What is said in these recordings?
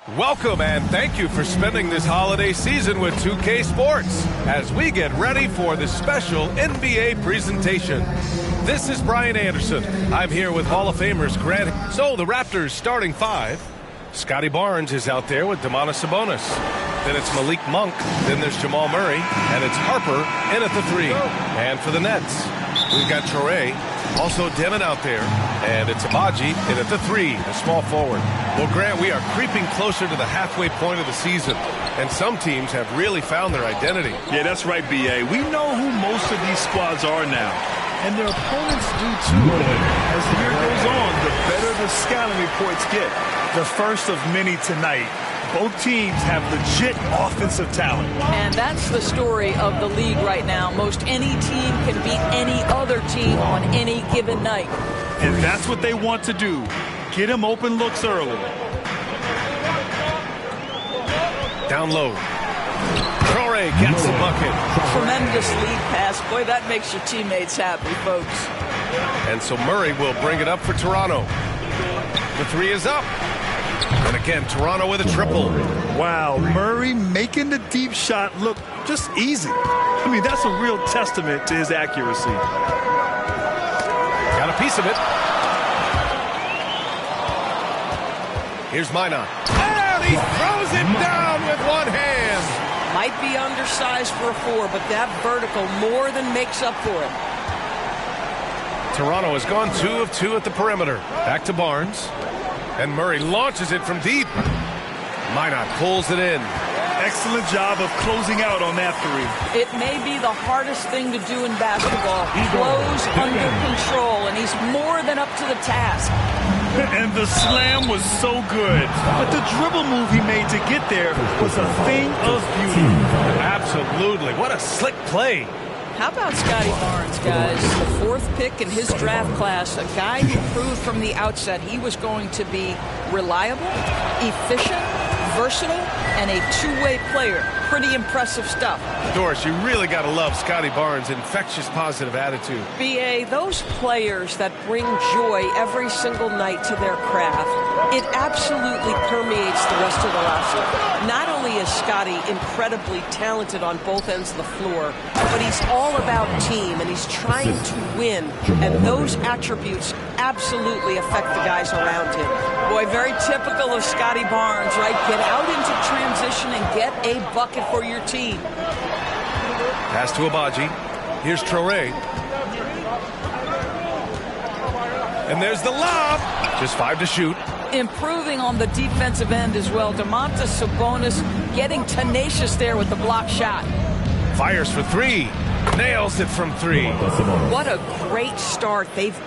Welcome and thank you for spending this holiday season with 2K Sports as we get ready for the special NBA presentation. This is Brian Anderson. I'm here with Hall of Famers Grant. So the Raptors starting five. Scotty Barnes is out there with Domantas Sabonis. Then it's Malik Monk. Then there's Jamal Murray. And it's Harper in at the three. And for the Nets, we've got Traore. Also Devin out there. And it's Abaji in at the three, a small forward. Well, Grant, we are creeping closer to the halfway point of the season. And some teams have really found their identity. Yeah, that's right, B.A. We know who most of these squads are now. And their opponents do too. As the year goes on, the better the scouting reports get. The first of many tonight. Both teams have legit offensive talent. And that's the story of the league right now. Most any team can beat any other team on any given night. And that's what they want to do. Get them open looks early. Down low. Traore gets the bucket. Tremendous lead pass. Boy, that makes your teammates happy, folks. And so Murray will bring it up for Toronto. The three is up. And again, Toronto with a triple. Wow, Murray making the deep shot look just easy. I mean, that's a real testament to his accuracy. Got a piece of it. Here's Minot. And he throws it down with one hand. Might be undersized for a four, but that vertical more than makes up for it. Toronto has gone 2 of 2 at the perimeter. Back to Barnes. And Murray launches it from deep. Minot pulls it in. Excellent job of closing out on that three. It may be the hardest thing to do in basketball. Close under control, and he's more than up to the task. And the slam was so good. But the dribble move he made to get there was a thing of beauty. Absolutely. What a slick play. How about Scotty Barnes, guys? The fourth pick in his draft class, a guy who proved from the outset he was going to be reliable, efficient, versatile, and a two-way player. Pretty impressive stuff. Doris, you really got to love Scotty Barnes' infectious positive attitude. B.A., those players that bring joy every single night to their craft, it absolutely permeates the rest of the roster. Not only is Scotty incredibly talented on both ends of the floor, but he's all about team, and he's trying to win. And those attributes absolutely affect the guys around him. Boy, very typical of Scotty Barnes, right? Get out into transition and get a bucket for your team. Pass to Abaji. Here's Traore. And there's the lob. Just 5 to shoot. Improving on the defensive end as well. Domantas Sabonis getting tenacious there with the block shot. Fires for 3. Nails it from 3. What a great start. They've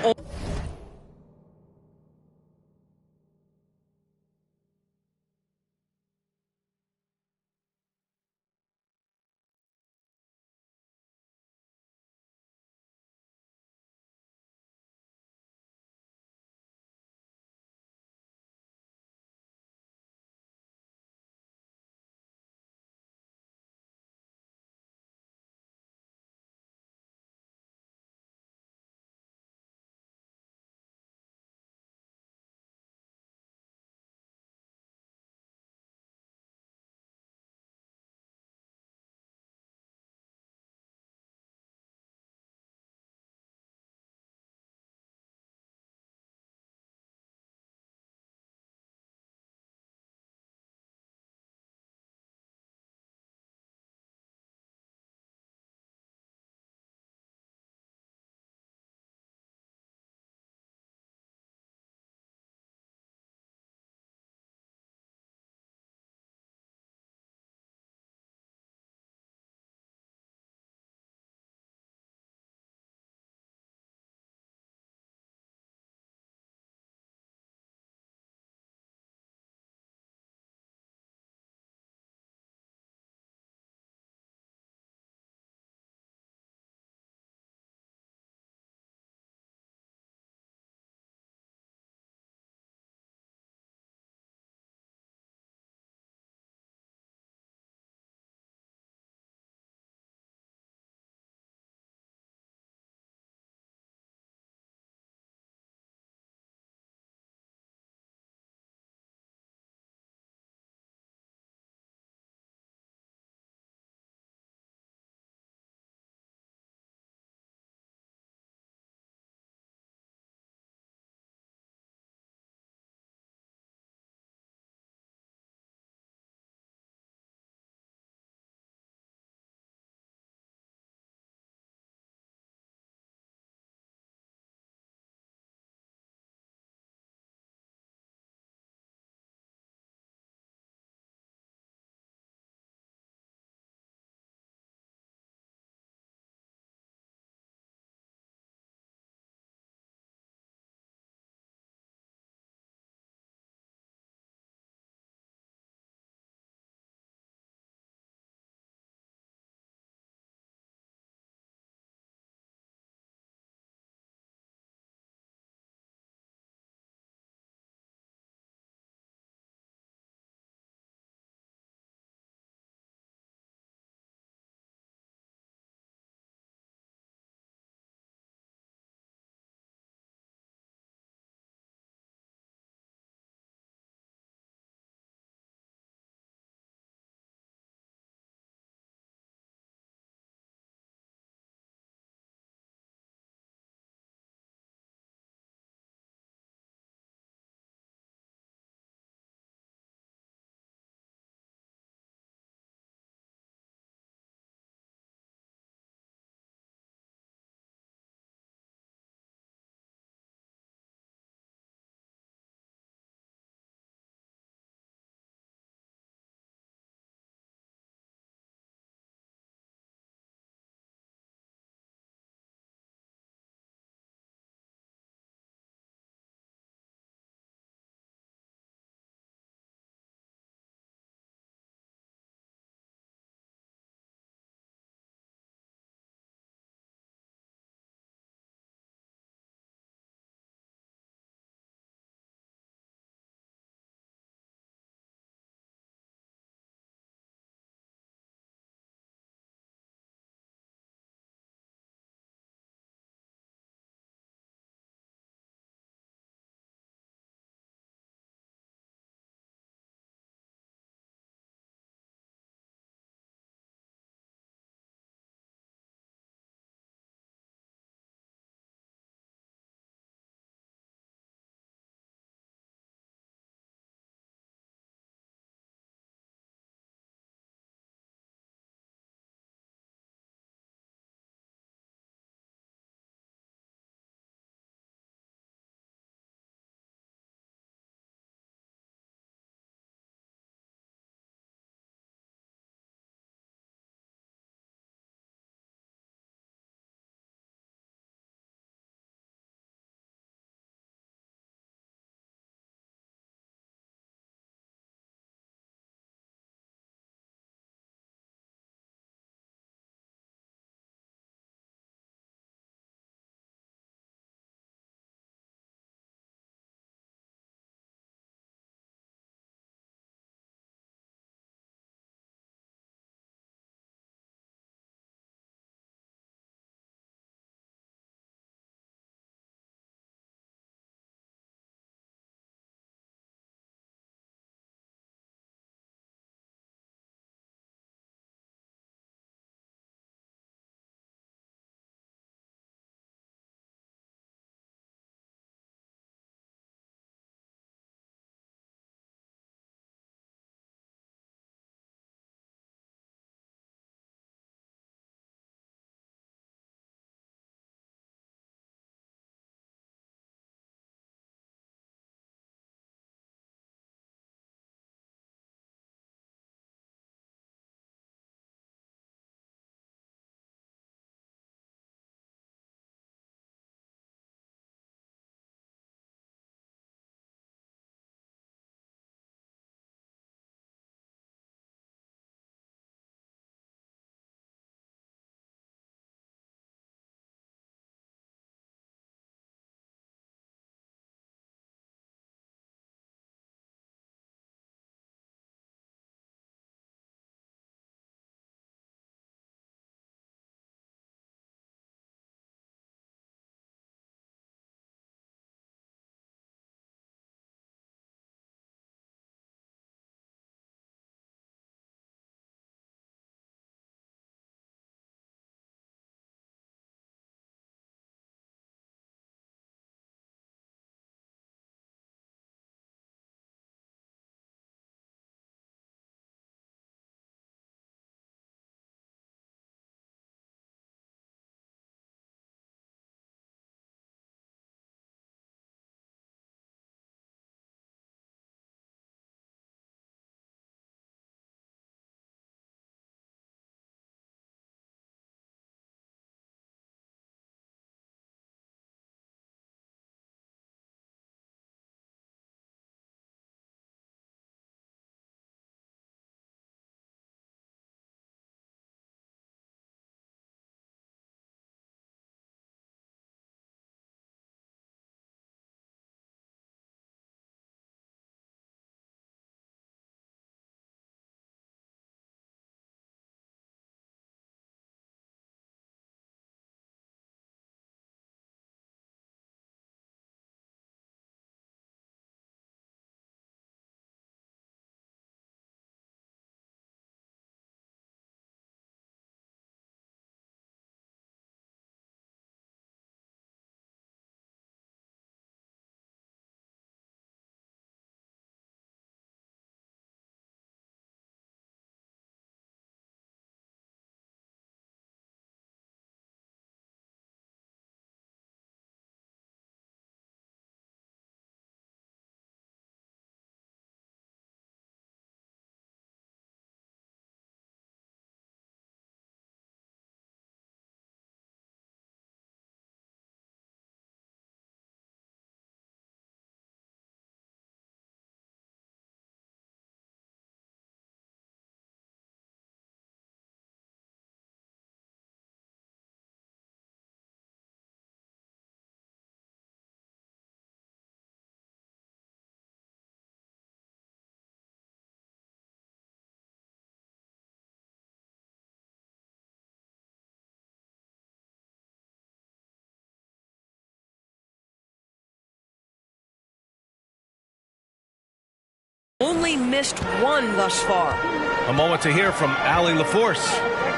only missed one thus far. A moment to hear from Allie LaForce.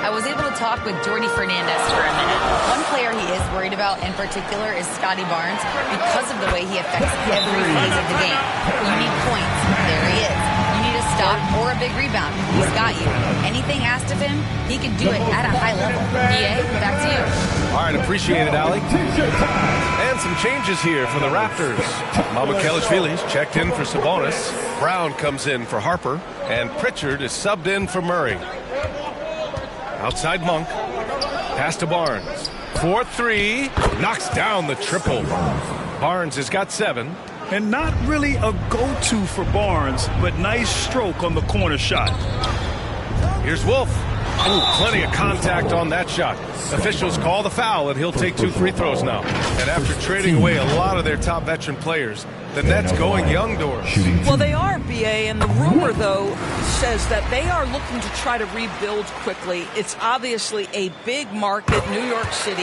I was able to talk with Jordy Fernandez for a minute. One player he is worried about in particular is Scotty Barnes because of the way he affects every phase of the game. You need points. There he is. You need a stop or a big rebound. He's got you. Anything asked of him, he can do it at a high level. BA, back to you. All right, appreciate it, Allie. And some changes here for the Raptors. Mamukelashvili's checked in for Sabonis. Brown comes in for Harper. And Pritchard is subbed in for Murray. Outside Monk. Pass to Barnes. 4-3. Knocks down the triple. Barnes has got 7. And not really a go-to for Barnes, but nice stroke on the corner shot. Here's Wolf. Ooh, plenty of contact on that shot. Officials call the foul, and he'll take 2 free throws now. And after trading away a lot of their top veteran players, the Nets going young doors. Well, they are, BA, and the rumor, though, says that they are looking to try to rebuild quickly. It's obviously a big market, New York City.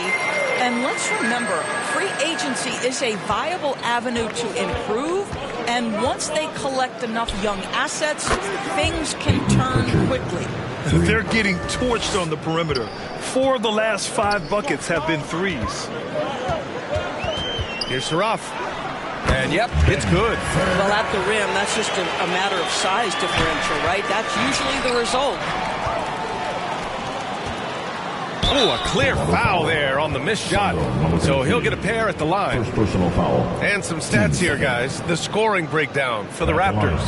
And let's remember, free agency is a viable avenue to improve. And once they collect enough young assets, things can turn quickly. They're getting torched on the perimeter. 4 of the last 5 buckets have been threes. Here's Saraf. And yep, it's good. Well, at the rim, that's just a matter of size differential, right? That's usually the result. Oh, a clear foul there on the missed shot. So he'll get a pair at the line. First personal foul. And some stats here, guys. The scoring breakdown for the Raptors.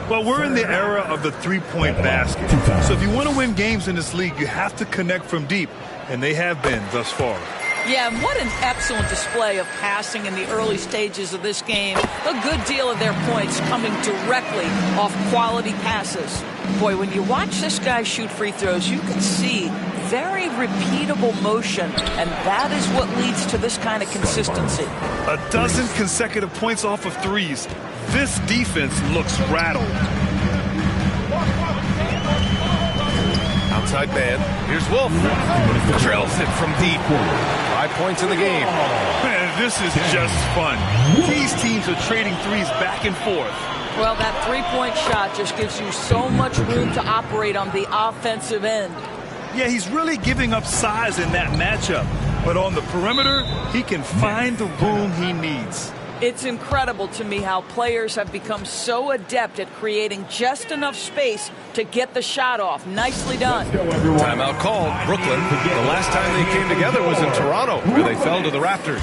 Well, we're in the era of the three-point basket. So if you want to win games in this league, you have to connect from deep. And they have been thus far. Yeah, and what an excellent display of passing in the early stages of this game. A good deal of their points coming directly off quality passes. Boy, when you watch this guy shoot free throws, you can see very repeatable motion, and that is what leads to this kind of consistency. A dozen consecutive points off of threes. This defense looks rattled. Outside man. Here's Wolf. Drills it from deep. 5 points in the game. Man, this is just fun. These teams are trading threes back and forth. Well, that three-point shot just gives you so much room to operate on the offensive end. Yeah, he's really giving up size in that matchup. But on the perimeter, he can find the room he needs. It's incredible to me how players have become so adept at creating just enough space to get the shot off. Nicely done. Timeout called. Brooklyn. The last time they came together was in Toronto, where they fell to the Raptors.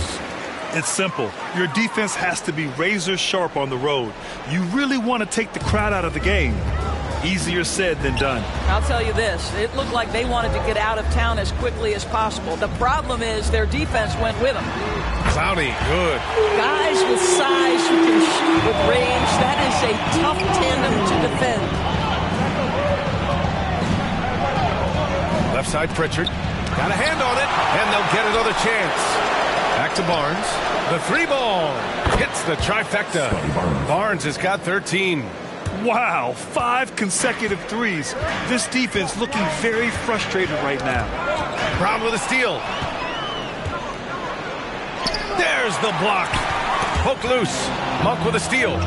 It's simple. Your defense has to be razor sharp on the road. You really want to take the crowd out of the game. Easier said than done. I'll tell you this, it looked like they wanted to get out of town as quickly as possible. The problem is their defense went with them. Clowney, good. Guys with size who can shoot with range, that is a tough tandem to defend. Left side, Pritchard. Got a hand on it, and they'll get another chance. Back to Barnes. The 3-ball hits the trifecta. Barnes has got 13. Wow, 5 consecutive threes. This defense looking very frustrated right now. Brown with a steal. There's the block. Poke loose. Monk with a steal.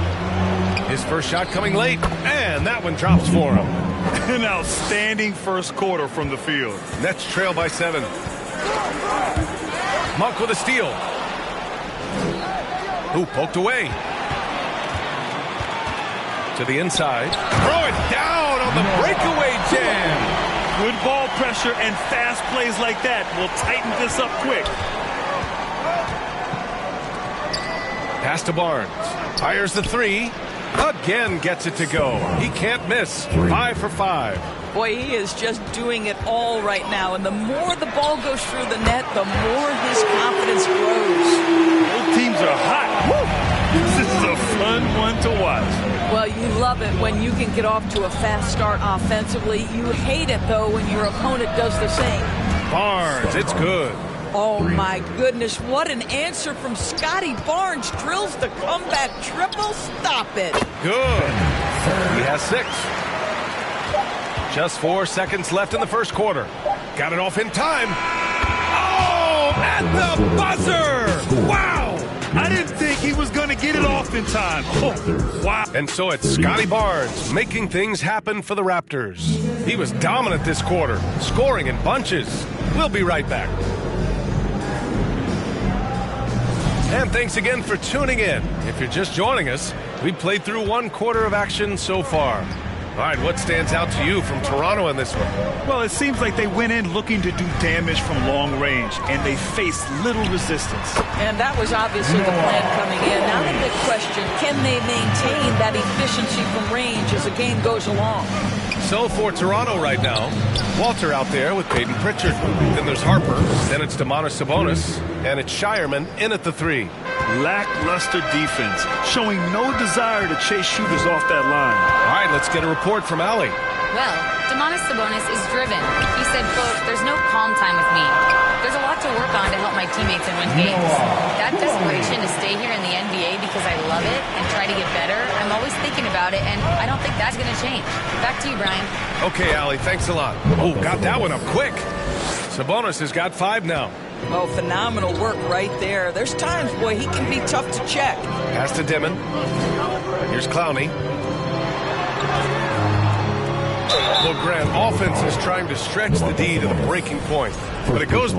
His first shot coming late, and that one drops for him. An outstanding first quarter from the field. Nets trail by 7. Monk with a steal. Ooh, poked away. To the inside. Throw it down on the breakaway jam. Good ball pressure and fast plays like that will tighten this up quick. Pass to Barnes. Fires the 3. Again gets it to go. He can't miss. 5 for 5. Boy, he is just doing it all right now. And the more the ball goes through the net, the more his confidence grows. Both teams are hot. Woo! This is a fun one to watch. Well, you love it when you can get off to a fast start offensively. You hate it, though, when your opponent does the same. Barnes, it's good. Oh, my goodness. What an answer from Scotty Barnes. Drills the comeback triple. Stop it. Good. He has 6. Just 4 seconds left in the first quarter. Got it off in time. Oh, at the buzzer. Wow. I didn't think he was going to get it off in time. Oh, wow. And so it's Scotty Barnes making things happen for the Raptors. He was dominant this quarter, scoring in bunches. We'll be right back. And thanks again for tuning in. If you're just joining us, we've played through one quarter of action so far. All right, what stands out to you from Toronto in this one? Well, it seems like they went in looking to do damage from long range, and they faced little resistance. And that was obviously the plan coming in. Now the big question, can they maintain that efficiency from range as the game goes along? So for Toronto right now, Walter out there with Peyton Pritchard. Then there's Harper, then it's Domantas Sabonis, and it's Shireman in at the 3. Lackluster defense, showing no desire to chase shooters off that line. All right, let's get a report from Allie. Well, Domantas Sabonis is driven. He said, quote, "There's no calm time with me. There's a lot to work on to help my teammates and win games. That desperation to stay here in the NBA because I love it and try to get better, I'm always thinking about it, and I don't think that's going to change." Back to you, Brian. Okay, Allie, thanks a lot. Oh, got that one up quick. Sabonis has got 5 now. Oh, phenomenal work right there. There's times, boy, he can be tough to check. Pass to Dimon. Here's Clowney. Well, Grant, offense is trying to stretch the D to the breaking point, but it goes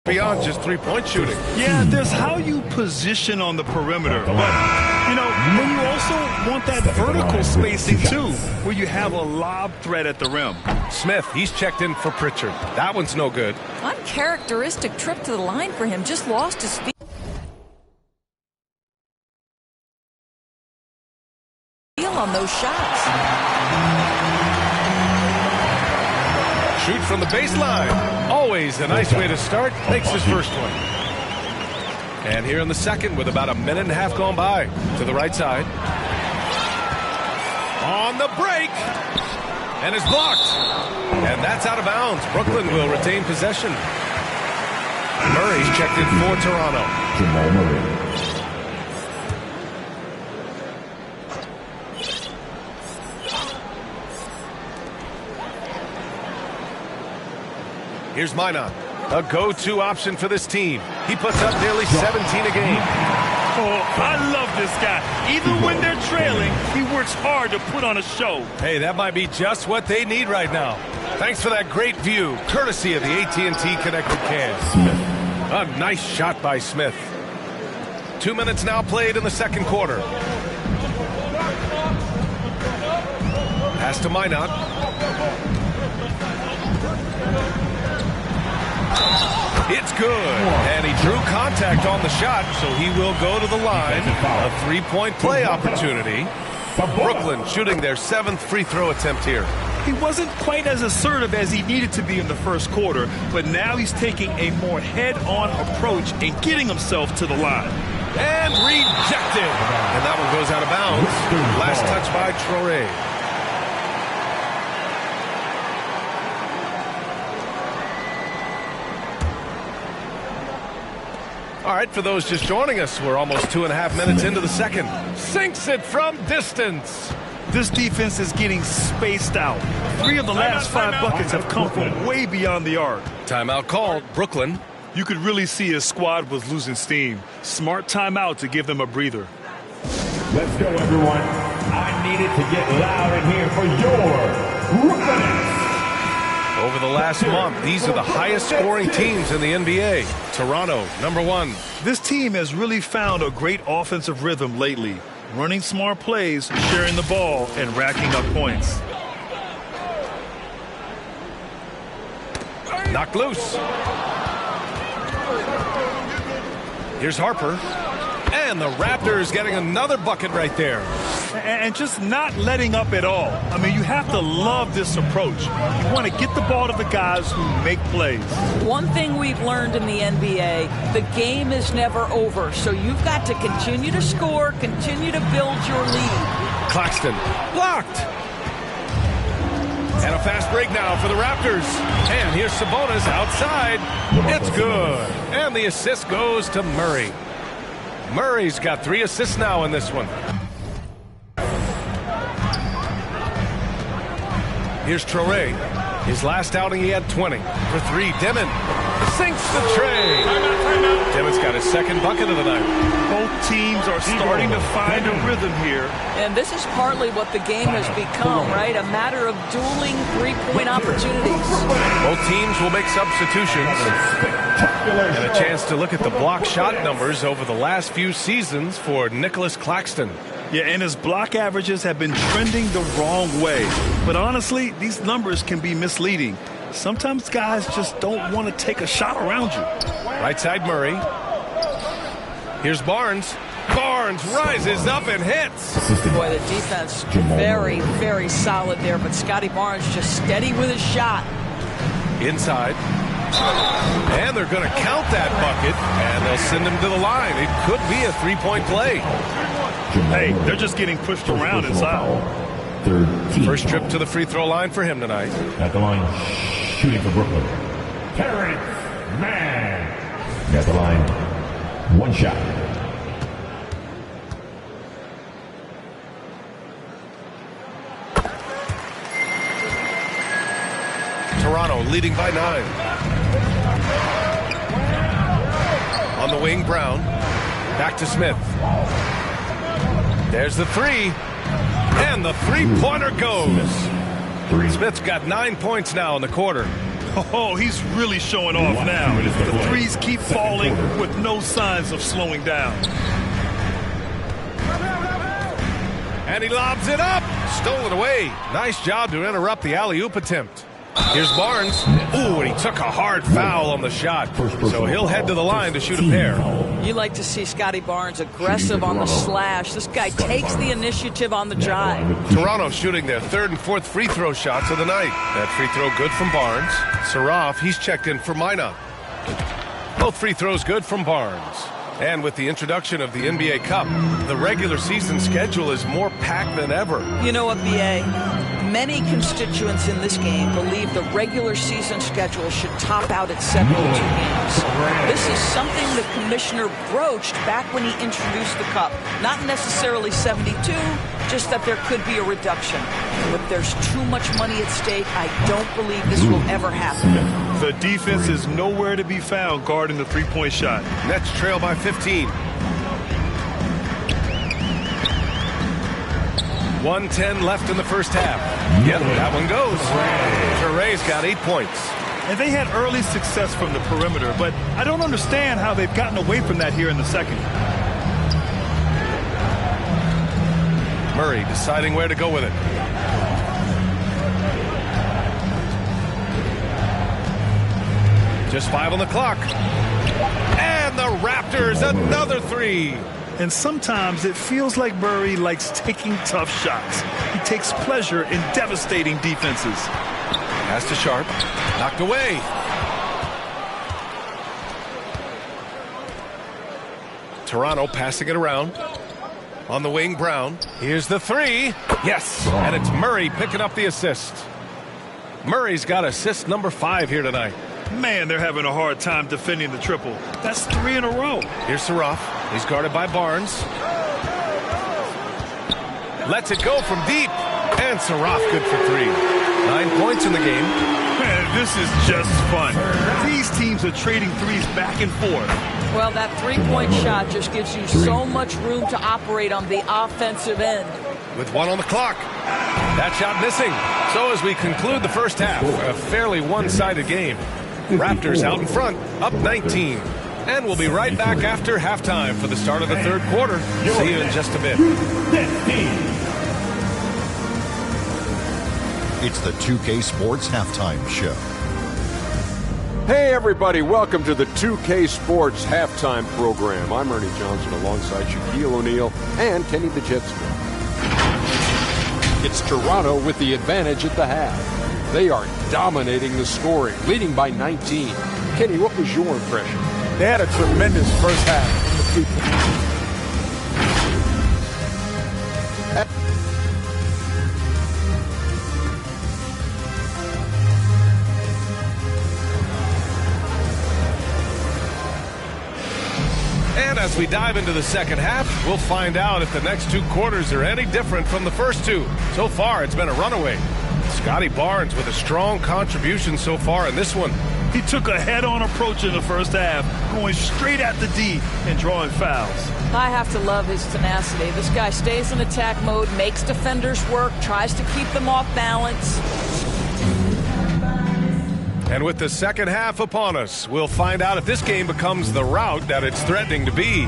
beyond just three-point shooting. Yeah, there's how you position on the perimeter. But, you know, then you also want that vertical spacing, too, where you have a lob threat at the rim. Smith, he's checked in for Pritchard. That one's no good. Uncharacteristic trip to the line for him. Just lost his feet on those shots. Shoot from the baseline. Always a nice way to start. Makes his first one. And here in the second with about a minute and a half gone by. To the right side. On the break. And is blocked. And that's out of bounds. Brooklyn will retain possession. Murray's checked in for Toronto. Jamal Murray. Here's Minot, a go-to option for this team. He puts up nearly 17 a game. Oh, I love this guy. Even when they're trailing, he works hard to put on a show. Hey, that might be just what they need right now. Thanks for that great view, courtesy of the AT&T Connected Cam. Smith. A nice shot by Smith. 2 minutes now played in the second quarter. Pass to Minot. It's good, and he drew contact on the shot, so he will go to the line. A three-point play opportunity. Brooklyn shooting their 7th free throw attempt here. He wasn't quite as assertive as he needed to be in the first quarter, but now he's taking a more head-on approach and getting himself to the line. And rejected. And that one goes out of bounds. Last touch by Traoré. All right, for those just joining us, we're almost 2.5 minutes into the second. Sinks it from distance. This defense is getting spaced out. 3 of the last 5 buckets have come from way beyond the arc. Timeout called. Brooklyn. You could really see his squad was losing steam. Smart timeout to give them a breather. Let's go, everyone. I needed to get loud in here for your Brooklyn. Over the last month, these are the highest scoring teams in the NBA. Toronto, #1. This team has really found a great offensive rhythm lately. Running smart plays, sharing the ball, and racking up points. Knocked loose. Here's Harper. And the Raptors getting another bucket right there. And just not letting up at all. I mean, you have to love this approach. You want to get the ball to the guys who make plays. One thing we've learned in the NBA, the game is never over. So you've got to continue to score, continue to build your lead. Claxton blocked. And a fast break now for the Raptors. And here's Sabonis outside. It's good. And the assist goes to Murray. Murray's got 3 assists now in this one. Here's Traoré. His last outing, he had 20. For 3, Demon sinks the tray. Demon's got his 2nd bucket of the night. Both teams are starting to find a rhythm here. And this is partly what the game has become, right? A matter of dueling three-point opportunities. Both teams will make substitutions. And a chance to look at the block shot numbers over the last few seasons for Nicholas Claxton. Yeah, and his block averages have been trending the wrong way. But honestly, these numbers can be misleading. Sometimes guys just don't want to take a shot around you. Right side Murray. Here's Barnes. Barnes rises up and hits. Boy, the defense very, very solid there. But Scotty Barnes just steady with his shot. Inside. And they're going to count that bucket, and they'll send him to the line. It could be a three-point play. Hey, they're just getting pushed around inside. First trip to the free throw line for him tonight. At the line, shooting for Brooklyn. Terrence Mann. At the line, 1 shot. Toronto leading by 9. On the wing, Brown. Back to Smith. There's the 3. And the three-pointer goes. Smith's got 9 points now in the quarter. Oh, he's really showing off now. The threes keep falling with no signs of slowing down. And he lobs it up. Stolen away. Nice job to interrupt the alley-oop attempt. Here's Barnes. Ooh, and he took a hard foul on the shot. So he'll head to the line to shoot a pair. You like to see Scotty Barnes aggressive on the slash. This guy takes the initiative on the drive. Toronto shooting their third and fourth free throw shots of the night. That free throw good from Barnes. Saraf, he's checked in for Minot. Both free throws good from Barnes. And with the introduction of the NBA Cup, the regular season schedule is more packed than ever. You know what, B.A.? Many constituents in this game believe the regular season schedule should top out at 72 games. This is something the commissioner broached back when he introduced the Cup. Not necessarily 72, just that there could be a reduction. But there's too much money at stake. I don't believe this will ever happen. The defense is nowhere to be found guarding the three-point shot. Nets trail by 15. 1:10 left in the first half. Yep, that one goes. Touré's got 8 points. And they had early success from the perimeter, but I don't understand how they've gotten away from that here in the second. Murray deciding where to go with it. Just 5 on the clock. And the Raptors, another three. And sometimes it feels like Murray likes taking tough shots. He takes pleasure in devastating defenses. Pass to Sharp. Knocked away. Toronto passing it around. On the wing, Brown. Here's the three. Yes. And it's Murray picking up the assist. Murray's got assist number 5 here tonight. Man, they're having a hard time defending the triple. That's 3 in a row. Here's Saraf. He's guarded by Barnes. Lets it go from deep. And Saraf good for 3. 9 points in the game. Man, this is just fun. These teams are trading threes back and forth. Well, that three-point shot just gives you so much room to operate on the offensive end. With 1 on the clock. That shot missing. So as we conclude the first half, a fairly one-sided game. Raptors out in front, up 19. And we'll be right back after halftime for the start of the third quarter. See you in just a bit. It's the 2K Sports Halftime Show. Hey everybody, welcome to the 2K Sports Halftime Program. I'm Ernie Johnson alongside Shaquille O'Neal and Kenny the Jet Smith. It's Toronto with the advantage at the half. They are dominating the scoring, leading by 19. Kenny, what was your impression? They had a tremendous first half in the people. And as we dive into the second half, we'll find out if the next 2 quarters are any different from the first 2. So far, it's been a runaway. Scotty Barnes with a strong contribution so far in this one. He took a head-on approach in the first half, going straight at the D and drawing fouls. I have to love his tenacity. This guy stays in attack mode, makes defenders work, tries to keep them off balance. And with the second half upon us, we'll find out if this game becomes the rout that it's threatening to be.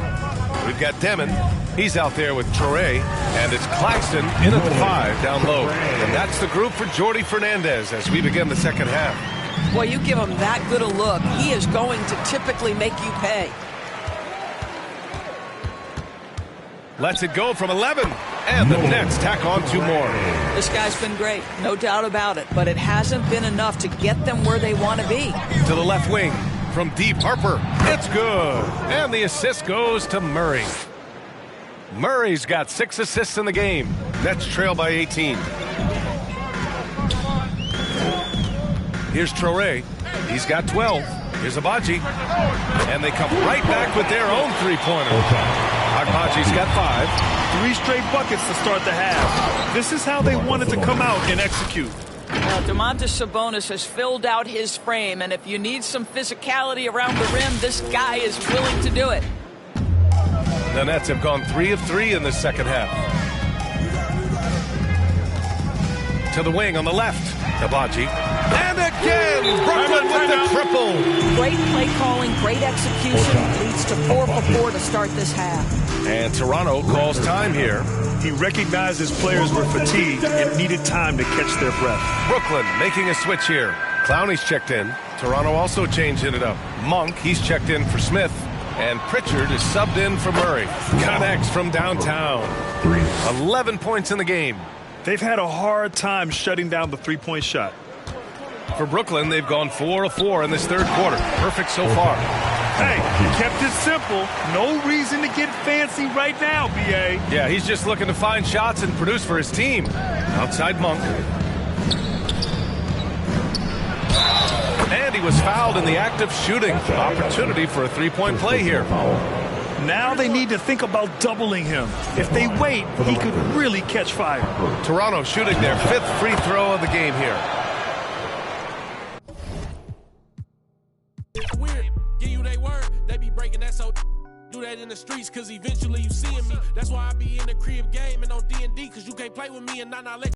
We've got Demon. He's out there with Touré. And it's Claxton in at the 5 down low. And that's the group for Jordy Fernandez as we begin the second half. Well, you give him that good a look, he is going to typically make you pay. Lets it go from 11. And the Nets tack on 2 more. This guy's been great, no doubt about it. But it hasn't been enough to get them where they want to be. To the left wing from deep, Harper. It's good. And the assist goes to Murray. Murray's got 6 assists in the game. Nets trail by 18. Here's Touré. He's got 12. Here's Abaji. And they come right back with their own three-pointer. Agbaji's got 5. 3 straight buckets to start the half. This is how they wanted to come out and execute. Domantas Sabonis has filled out his frame, and if you need some physicality around the rim, this guy is willing to do it. The Nets have gone 3 of 3 in this second half. To the wing on the left. Abaji And again, Brooklyn with the triple. Great play calling, great execution. Leads to 4 for 4 to start this half. And Toronto calls time here. He recognized his players were fatigued and needed time to catch their breath. Brooklyn making a switch here. Clowney's checked in. Toronto also changing it up. Monk, he's checked in for Smith. And Pritchard is subbed in for Murray. Connects from downtown. 11 points in the game. They've had a hard time shutting down the three-point shot. For Brooklyn, they've gone 4 of 4 in this third quarter. Perfect so far. Hey, he kept it simple. No reason to get fancy right now, B.A. Yeah, he's just looking to find shots and produce for his team. Outside Monk. And he was fouled in the act of shooting. Opportunity for a three-point play here. Now they need to think about doubling him. If they wait, he could really catch fire. Toronto shooting their 5th free throw of the game here. Weird, give you they word, they be breaking that, so do that in the streets, cause eventually you seeing me. That's why I be in the crib game and on D&D, cause you can't play with me and not let